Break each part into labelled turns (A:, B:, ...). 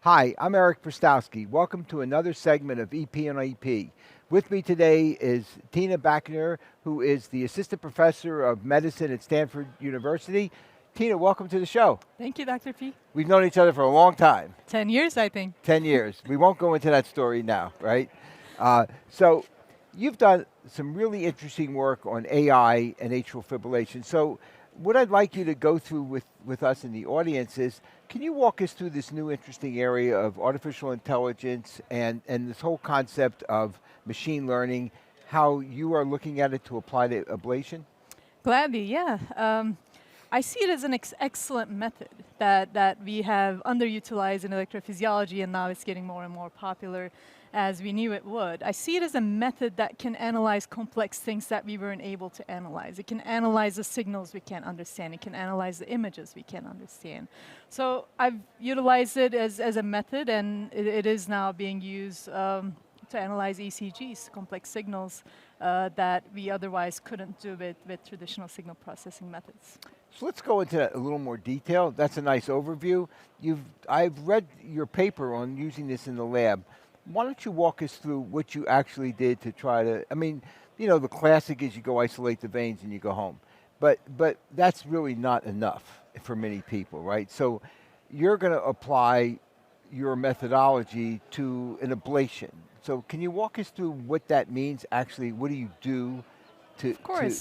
A: Hi, I'm Eric Prystowsky. Welcome to another segment of EP on EP. With me today is Tina Baykaner, who is the Assistant Professor of Medicine at Stanford University. Tina, welcome to the show.
B: Thank you, Dr. P.
A: We've known each other for a long time.
B: 10 years, I think.
A: 10 years. We won't go into that story now, right? So you've done some really interesting work on AI and atrial fibrillation. So what I'd like you to go through with us in the audience is, can you walk us through this new interesting area of artificial intelligence and this whole concept of machine learning, how you are looking at it to apply to ablation?
B: Gladly, yeah. I see it as an excellent method that we have underutilized in electrophysiology, and now it's getting more and more popular as we knew it would. I see it as a method that can analyze complex things that we weren't able to analyze. It can analyze the signals we can't understand. It can analyze the images we can't understand. So I've utilized it as a method, and it is now being used to analyze ECGs, complex signals that we otherwise couldn't do with traditional signal processing methods.
A: So let's go into that a little more detail. That's a nice overview. I've read your paper on using this in the lab. Why don't you walk us through what you actually did to try to, I mean, you know, the classic is you go isolate the veins and you go home. But that's really not enough for many people, right? So you're going to apply your methodology to an ablation. So can you walk us through what that means actually? What do you do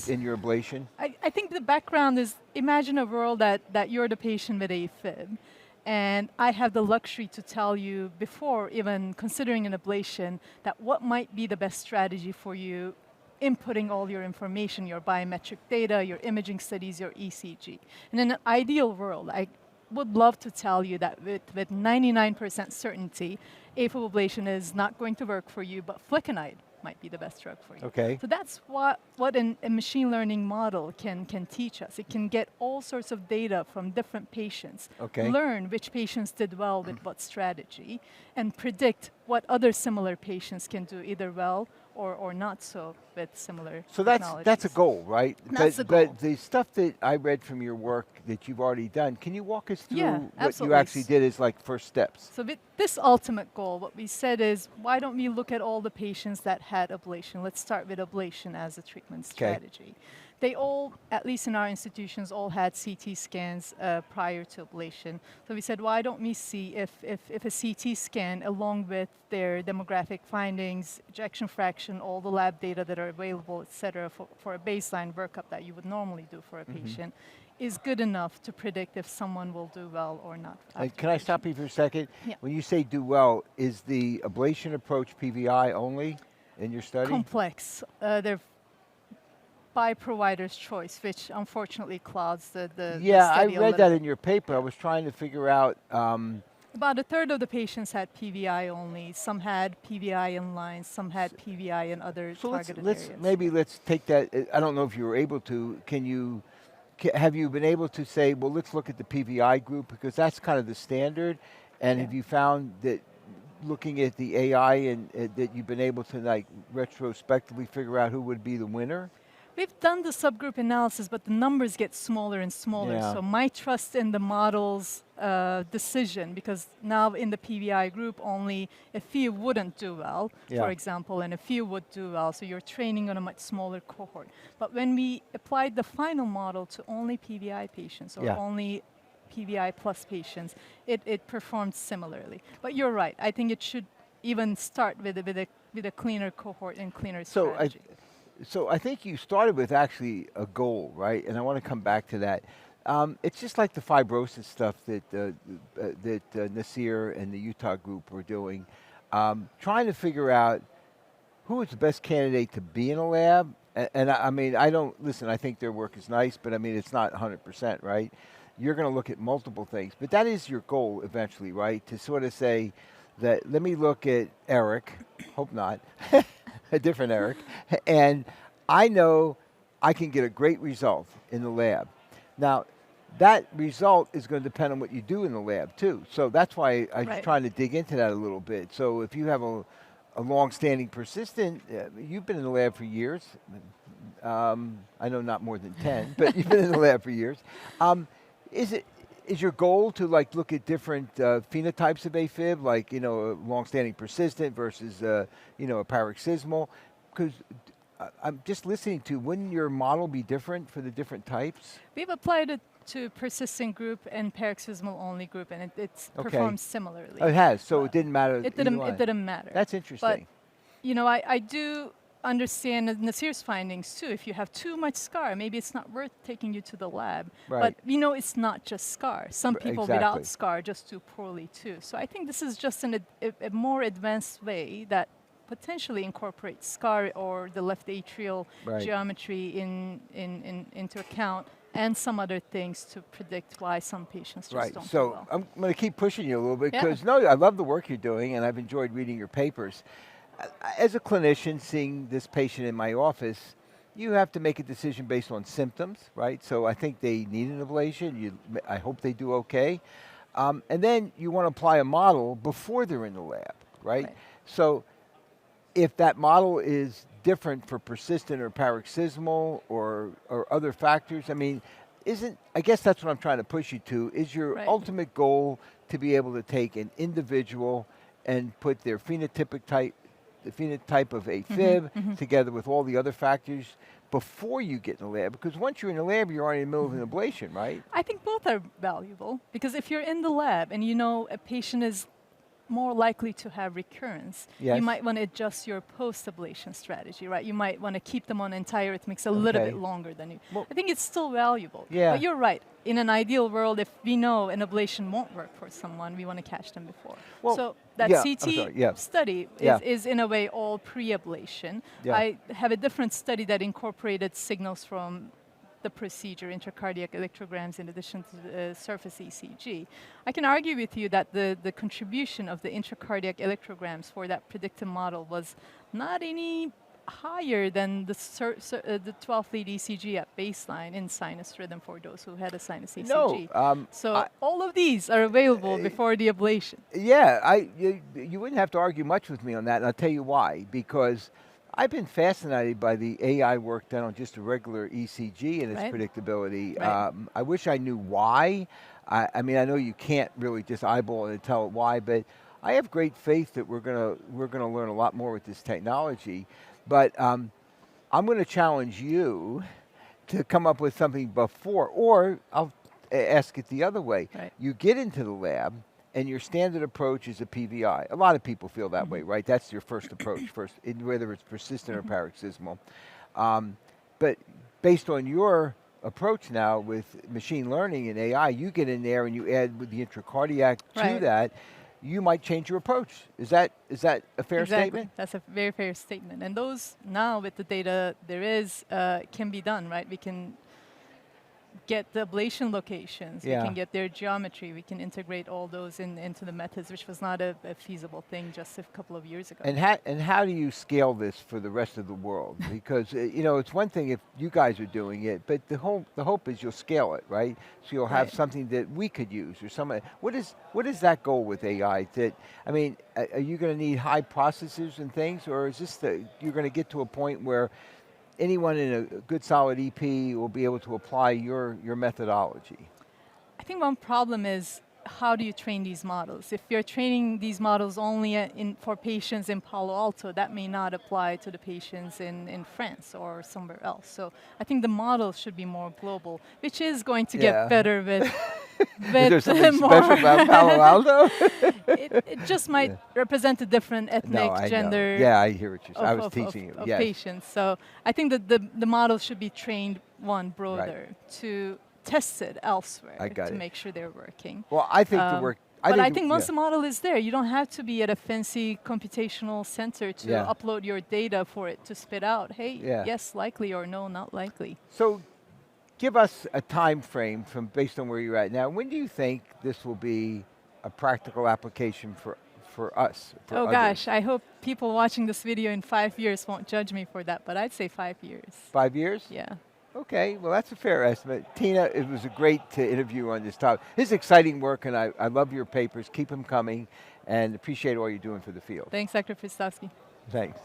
A: in your ablation?
B: I think the background is, imagine a world that you're the patient with AFib, and I have the luxury to tell you before even considering an ablation that what might be the best strategy for you, inputting all your information, your biometric data, your imaging studies, your ECG. And in an ideal world, I would love to tell you that with 99% certainty, AFib ablation is not going to work for you, but flecainide might be the best drug for you.
A: Okay.
B: So that's what a machine learning model can teach us. It can get all sorts of data from different patients, learn which patients did well with what strategy, and predict what other similar patients can do either well or not so with similar technologies.
A: That's a goal, right?
B: That's a goal.
A: But the stuff that I read from your work that you've already done, can you walk us through what you
B: absolutely.
A: actually did as like first steps?
B: So with this ultimate goal, what we said is, why don't we look at all the patients that had ablation? Let's start with ablation as a treatment strategy. They all, at least in our institutions, all had CT scans prior to ablation. So we said, why don't we see if a CT scan, along with their demographic findings, ejection fraction, all the lab data that are available, et cetera, for a baseline workup that you would normally do for a patient, is good enough to predict if someone will do well or not.
A: Can I stop you for a second?
B: Yeah.
A: When you say do well, is the ablation approach PVI only in your study?
B: Complex. They're by provider's choice, which unfortunately clouds the
A: Yeah, I
B: study a
A: read that
B: little.
A: in your paper. I was trying to figure out.
B: About a third of the patients had PVI only. Some had PVI in line, some had PVI in other targeted areas.
A: Maybe let's take that. I don't know if you were able to. Have you been able to say, well, let's look at the PVI group because that's kind of the standard, and have you found that looking at the AI and that you've been able to like retrospectively figure out who would be the winner?
B: We've done the subgroup analysis, but the numbers get smaller and smaller.
A: Yeah.
B: So my trust in the model's decision, because now in the PVI group, only a few wouldn't do well, for example, and a few would do well. So you're training on a much smaller cohort. But when we applied the final model to only PVI patients or only PVI plus patients, it performed similarly. But you're right. I think it should even start with a cleaner cohort and cleaner strategy.
A: So I think you started with actually a goal, right? And I want to come back to that. It's just like the fibrosis stuff that Nasir and the Utah group were doing, trying to figure out who is the best candidate to be in a lab. And I mean, I think their work is nice, but I mean, it's not 100%, right? You're going to look at multiple things, but that is your goal eventually, right? To sort of say that, let me look at Eric, hope not, a different Eric, and I know I can get a great result in the lab. Now, that result is going to depend on what you do in the lab too. So that's why I was trying to dig into that a little bit. So if you have a long-standing persistent, you've been in the lab for years. I know not more than 10, but you've been in the lab for years. is your goal to like look at different phenotypes of AFib, like, a long-standing persistent versus, a paroxysmal? Because I'm just listening to, wouldn't your model be different for the different types?
B: We've applied it to persistent group and paroxysmal only group, and it's performed similarly.
A: Oh, it has, so it didn't matter.
B: It didn't matter.
A: That's interesting.
B: But, I do understand Nasir's findings too. If you have too much scar, maybe it's not worth taking you to the lab.
A: Right.
B: But we know it's not just scar. Some people without scar just do poorly too. So I think this is just a more advanced way that potentially incorporates scar or the left atrial geometry into account, and some other things to predict why some patients just don't do well.
A: I'm going to keep pushing you a little bit because I love the work you're doing, and I've enjoyed reading your papers. As a clinician seeing this patient in my office, you have to make a decision based on symptoms, right? So I think they need an ablation. I hope they do okay. And then you want to apply a model before they're in the lab, right? So if that model is different for persistent or paroxysmal or other factors, I guess that's what I'm trying to push you to, is your ultimate goal to be able to take an individual and put their the phenotype of AFib together with all the other factors before you get in the lab? Because once you're in the lab, you're already in the middle of an ablation, right?
B: I think both are valuable, because if you're in the lab and a patient is more likely to have recurrence, you might want to adjust your post-ablation strategy, right? You might want to keep them on antiarrhythmics a little bit longer than you. Well, I think it's still valuable. Yeah. But you're right. In an ideal world, if we know an ablation won't work for someone, we want to catch them before. Well, so that CT study is in a way all pre-ablation. I have a different study that incorporated signals from the procedure, intracardiac electrograms in addition to the surface ECG. I can argue with you that the contribution of the intracardiac electrograms for that predictive model was not any higher than the 12-lead ECG at baseline in sinus rhythm for those who had a sinus ECG. So all of these are available before the ablation.
A: Yeah, you wouldn't have to argue much with me on that, and I'll tell you why. Because I've been fascinated by the AI work done on just a regular ECG and its predictability. I wish I knew why. I know you can't really just eyeball it and tell it why, but I have great faith that we're gonna learn a lot more with this technology. But I'm going to challenge you to come up with something before, or I'll ask it the other way. You get into the lab, and your standard approach is a PVI. A lot of people feel that way, right? That's your first approach, whether it's persistent or paroxysmal. But based on your approach now with machine learning and AI, you get in there and you add with the intracardiac to that, you might change your approach. Is that a fair statement?
B: That's a very fair statement. And those now with the data there is can be done, right? We can get the ablation locations, we can get their geometry, we can integrate all those into the methods, which was not a feasible thing just a couple of years ago.
A: And how do you scale this for the rest of the world? Because it's one thing if you guys are doing it, but the hope is you'll scale it, right? So you'll have something that we could use, or something. What is that goal with AI? Are you going to need high processors and things, or is this you're going to get to a point where anyone in a good solid EP will be able to apply your methodology?
B: I think one problem is, how do you train these models? If you're training these models only for patients in Palo Alto, that may not apply to the patients in France or somewhere else. So I think the model should be more global, which is going to get better with
A: is there something special about Palo Alto?
B: it just might represent a different ethnic, gender.
A: Yeah, I hear what you're saying. I was teaching you.
B: Of patients. So I think that the model should be trained broader to test it elsewhere to make sure they're working.
A: Well, I think the work.
B: I think once the model is there, you don't have to be at a fancy computational center to upload your data for it to spit out, hey, yes, likely, or no, not likely.
A: So give us a time frame based on where you're at now. When do you think this will be a practical application for us?
B: Gosh, I hope people watching this video in 5 years won't judge me for that, but I'd say 5 years.
A: 5 years?
B: Yeah.
A: Okay, well that's a fair estimate. Tina, it was great to interview on this topic. This is exciting work, and I love your papers. Keep them coming, and appreciate all you're doing for the field.
B: Thanks, Dr. Prystowsky.
A: Thanks.